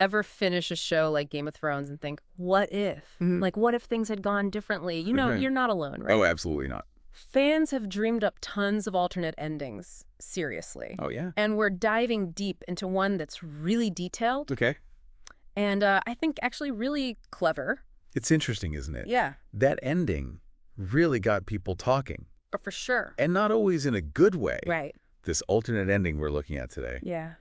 ever finish a show like Game of Thrones and think, what if? Like, what if things had gone differently? You know, you're not alone, right? Oh, absolutely not. Fans have dreamed up tons of alternate endings, seriously. Oh, yeah? And we're diving deep into one that's really detailed Okay. and I think actually really clever. It's interesting, isn't it? Yeah. That ending really got people talking. But for sure. And not always in a good way. Right. This alternate ending we're looking at today. Yeah.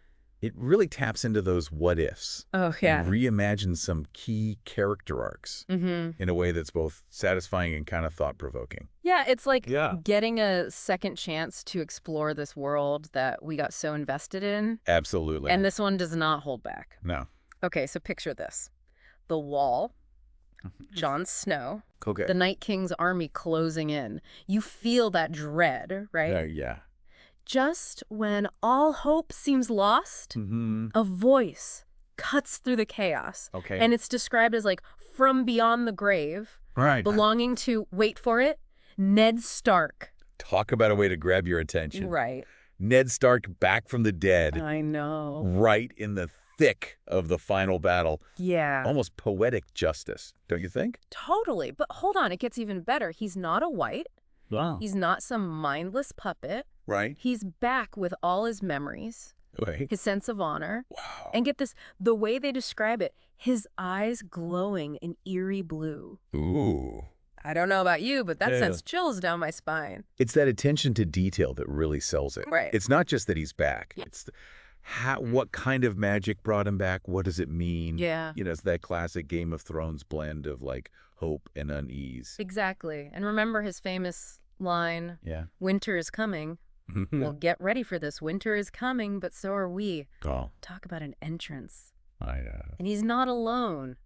It really taps into those what-ifs. Oh, yeah. And reimagines some key character arcs in a way that's both satisfying and kind of thought-provoking. Yeah, it's like Yeah. getting a second chance to explore this world that we got so invested in. Absolutely. And this one does not hold back. No. Okay, so picture this. The Wall, Jon Snow, Okay. the Night King's army closing in. You feel that dread, right? Yeah. Just when all hope seems lost, a voice cuts through the chaos. Okay. And it's described as like from beyond the grave, Right. belonging to, wait for it, Ned Stark. Talk about a way to grab your attention. Right. Ned Stark back from the dead. I know. Right in the thick of the final battle. Yeah. Almost poetic justice, don't you think? Totally. But hold on, it gets even better. He's not a white. Wow. He's not some mindless puppet. Right. He's back with all his memories, Right. his sense of honor. Wow. And get this, the way they describe it, his eyes glowing in eerie blue. Ooh. I don't know about you, but that Yeah. sends chills down my spine. It's that attention to detail that really sells it. Right. It's not just that he's back. Yeah. It's what kind of magic brought him back? What does it mean? Yeah. You know, it's that classic Game of Thrones blend of like hope and unease. Exactly. And remember his famous line, Yeah. winter is coming. Well, get ready for this. Winter is coming, but so are we. Oh, Talk about an entrance. I And he's not alone.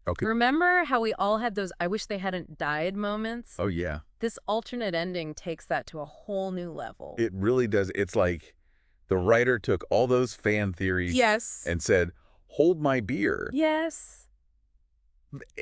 Okay. Remember how we all had those I wish they hadn't died moments? Oh, yeah. This alternate ending takes that to a whole new level. It really does. It's like the writer took all those fan theories Yes. and said, hold my beer. Yes.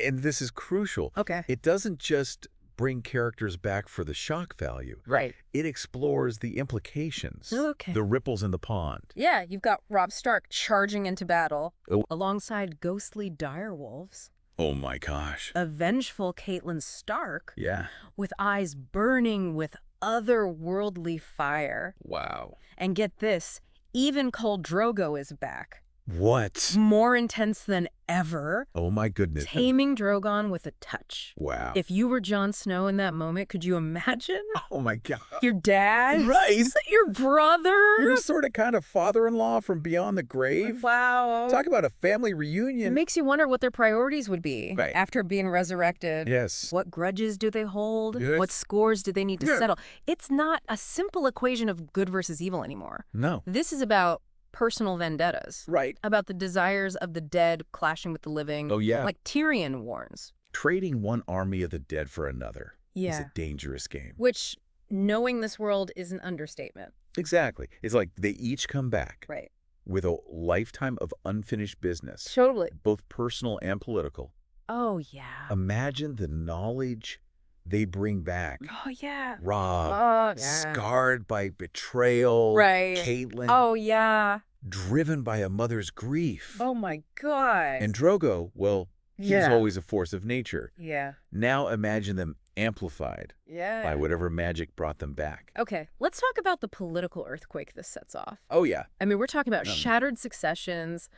And this is crucial. Okay. It doesn't just bring characters back for the shock value. Right. It explores the implications, Okay. the ripples in the pond. Yeah, you've got Robb Stark charging into battle Oh. alongside ghostly direwolves, Oh my gosh. a vengeful Catelyn Stark Yeah. with eyes burning with otherworldly fire. Wow. And get this, even Khal Drogo is back. What? More intense than ever. Oh my goodness. Taming Drogon with a touch. Wow. If you were Jon Snow in that moment, could you imagine? Oh my God. Your dad? Right. Is that your brother? Your sort of kind of father-in-law from beyond the grave. Wow. Talk about a family It reunion. makes you wonder what their priorities would be Right. after being resurrected. Yes. What grudges do they hold? Yes. What scores do they need to Yeah. settle? It's not a simple equation of good versus evil anymore. No. This is about personal vendettas, Right. about the desires of the dead clashing with the living. Oh, yeah. Like Tyrion warns. Trading one army of the dead for another is Yeah. a dangerous game. Which, knowing this world is an understatement. Exactly. It's like they each come back Right. with a lifetime of unfinished business, Totally. both personal and political. Oh, yeah. Imagine the knowledge they bring back. Oh, yeah. Rob, Oh, yeah. scarred by betrayal. Right. Caitlyn, Oh, yeah. driven by a mother's grief. Oh, my God. And Drogo, well, he's Yeah. always a force of nature. Yeah. Now imagine them amplified Yeah. by whatever magic brought them back. Okay, let's talk about the political earthquake this sets off. Oh, yeah. I mean, we're talking about shattered successions,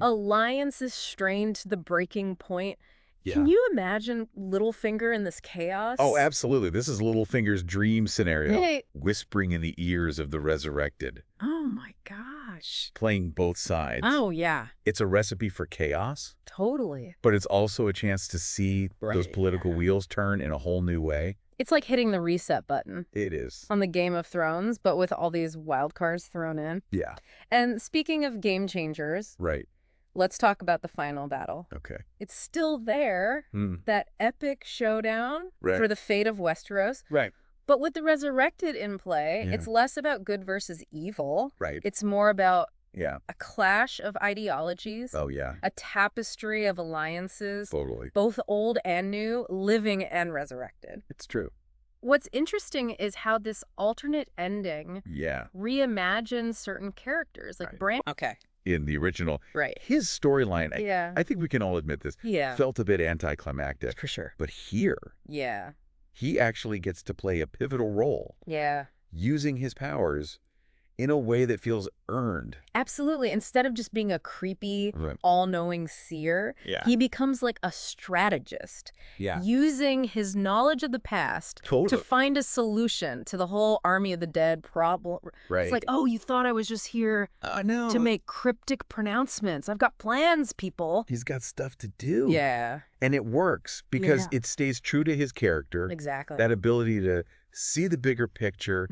alliances strained to the breaking point. Yeah. Can you imagine Littlefinger in this chaos? Oh, absolutely. This is Littlefinger's dream scenario. Hey. Whispering in the ears of the resurrected, Oh, my gosh. playing both sides. Oh, yeah, It's a recipe for chaos, totally. but it's also a chance to see those Right. political wheels turn in a whole new way. It's like hitting the reset button It is. on the Game of Thrones, but with all these wild cards thrown in. Yeah. And speaking of game changers, Right. let's talk about the final battle. Okay. It's still there, that epic showdown Right. for the fate of Westeros. Right. But with the Resurrected in play, Yeah. it's less about good versus evil. Right. It's more about Yeah. a clash of ideologies, Oh, yeah. a tapestry of alliances, Totally. both old and new, living and resurrected. It's true. What's interesting is how this alternate ending Yeah. reimagines certain characters, like Right. Bran. Okay. in the original. Right. His storyline, Yeah. I think we can all admit this, Yeah. felt a bit anticlimactic. For sure. But here, Yeah. he actually gets to play a pivotal role, Yeah. using his powers in a way that feels earned. Absolutely. Instead of just being a creepy, Right. all-knowing seer, Yeah. he becomes like a strategist, Yeah. using his knowledge of the past to find a solution to the whole Army of the Dead problem. Right. It's like, oh, you thought I was just here No. to make cryptic pronouncements. I've got plans, people. He's got stuff to do. Yeah. And it works because Yeah. it stays true to his character. Exactly. That ability to see the bigger picture,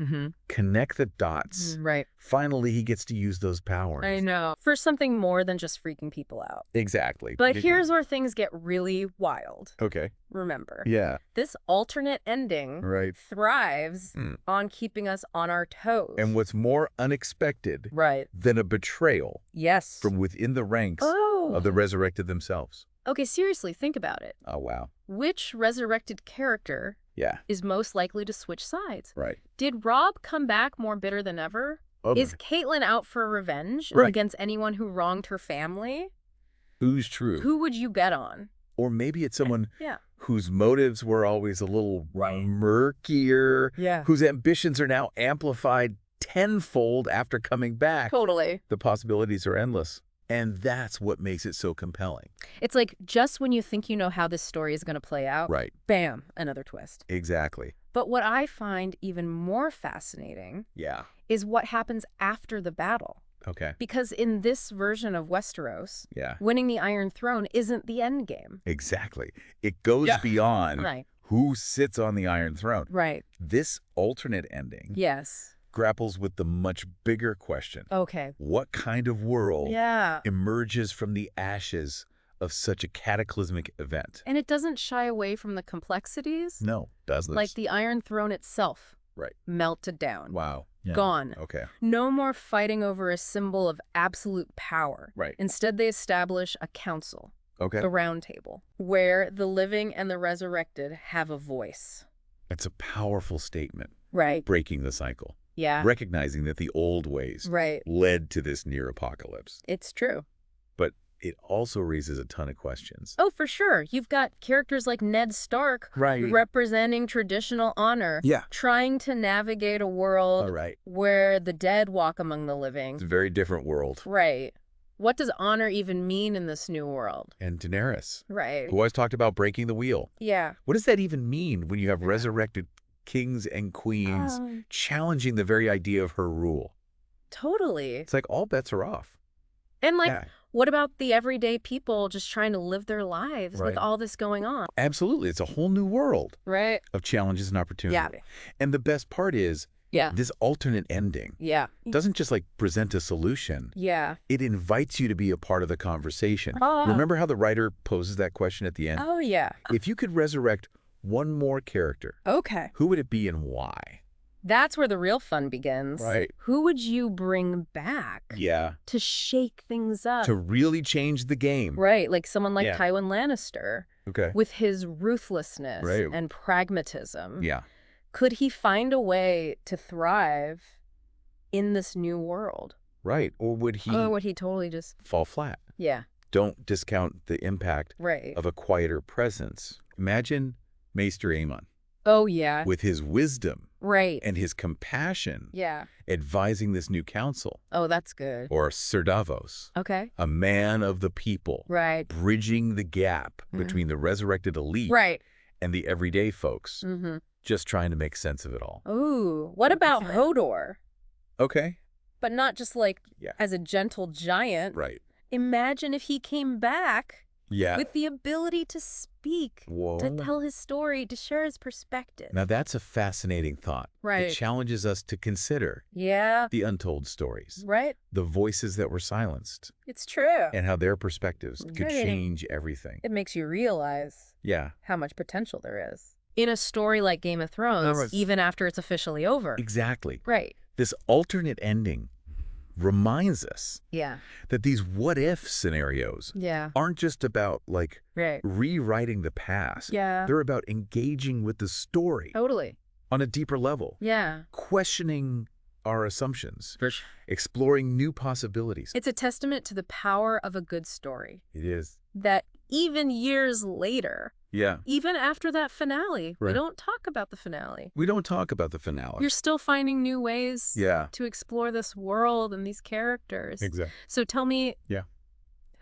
connect the dots. Right. Finally, he gets to use those powers. I know. For something more than just freaking people out. Exactly. But here's where things get really wild. Okay. Remember. Yeah. This alternate ending thrives on keeping us on our toes. And what's more unexpected right. than a betrayal yes. from within the ranks of the Resurrected themselves. Okay, seriously, think about it. Oh, wow. Which Resurrected character is most likely to switch sides? Right. Did Robb come back more bitter than ever? Okay. Is Catelyn out for revenge against anyone who wronged her family? Who's true? Who would you bet on? Or maybe it's someone whose motives were always a little murkier, whose ambitions are now amplified tenfold after coming back. Totally. The possibilities are endless. And that's what makes it so compelling. It's like just when you think you know how this story is going to play out, bam, another twist. Exactly. But what I find even more fascinating is what happens after the battle. Okay. Because in this version of Westeros, winning the Iron Throne isn't the end game. Exactly. It goes beyond who sits on the Iron Throne. Right. This alternate ending grapples with the much bigger question. Okay. What kind of world emerges from the ashes of such a cataclysmic event? And it doesn't shy away from the complexities. No, doesn't. Like the Iron Throne itself. Melted down. Wow. Gone. Okay. No more fighting over a symbol of absolute power. Right. Instead, they establish a council. Okay. The Round Table, where the living and the resurrected have a voice. It's a powerful statement. Right. Breaking the cycle. Yeah. Recognizing that the old ways led to this near apocalypse. It's true. But it also raises a ton of questions. Oh, for sure. You've got characters like Ned Stark representing traditional honor, trying to navigate a world where the dead walk among the living. It's a very different world. Right. What does honor even mean in this new world? And Daenerys, who always talked about breaking the wheel. Yeah. What does that even mean when you have resurrected kings and queens challenging the very idea of her rule? Totally. It's like all bets are off. And what about the everyday people just trying to live their lives with all this going on? Absolutely. It's a whole new world of challenges and opportunity. Yeah. And the best part is this alternate ending doesn't just present a solution. Yeah. It invites you to be a part of the conversation. Remember how the writer poses that question at the end? Oh, yeah. If you could resurrect one more character, who would it be and why? That's where the real fun begins. Right. Who would you bring back? Yeah. To shake things up. To really change the game. Right. Like someone like Tywin Lannister. Okay. With his ruthlessness and pragmatism. Yeah. Could he find a way to thrive in this new world? Right. Or would he totally just fall flat? Yeah. Don't discount the impact of a quieter presence. Imagine Maester Aemon. Oh, yeah. With his wisdom. Right. And his compassion. Yeah. Advising this new council. Oh, that's good. Or Ser Davos. Okay. A man of the people. Right. Bridging the gap between the resurrected elite. And the everyday folks. Just trying to make sense of it all. Ooh. What about Hodor? Okay. But not just as a gentle giant. Right. Imagine if he came back. Yeah. With the ability to speak, to tell his story, to share his perspective. Now that's a fascinating thought. Right. It challenges us to consider the untold stories. Right. The voices that were silenced. It's true. And how their perspectives could change everything. It makes you realize how much potential there is. In a story like Game of Thrones, even after it's officially over. Exactly. Right. This alternate ending reminds us that these what-if scenarios aren't just about, rewriting the past. Yeah. They're about engaging with the story. Totally. On a deeper level. Yeah. Questioning our assumptions, For sure. exploring new possibilities. It's a testament to the power of a good story. It is. That even years later, even after that finale, we don't talk about the finale. We don't talk about the finale. You're still finding new ways to explore this world and these characters. Exactly. So tell me,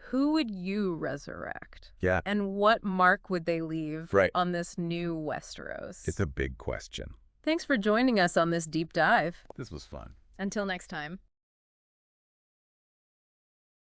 who would you resurrect? Yeah. And what mark would they leave on this new Westeros? It's a big question. Thanks for joining us on this deep dive. This was fun. Until next time.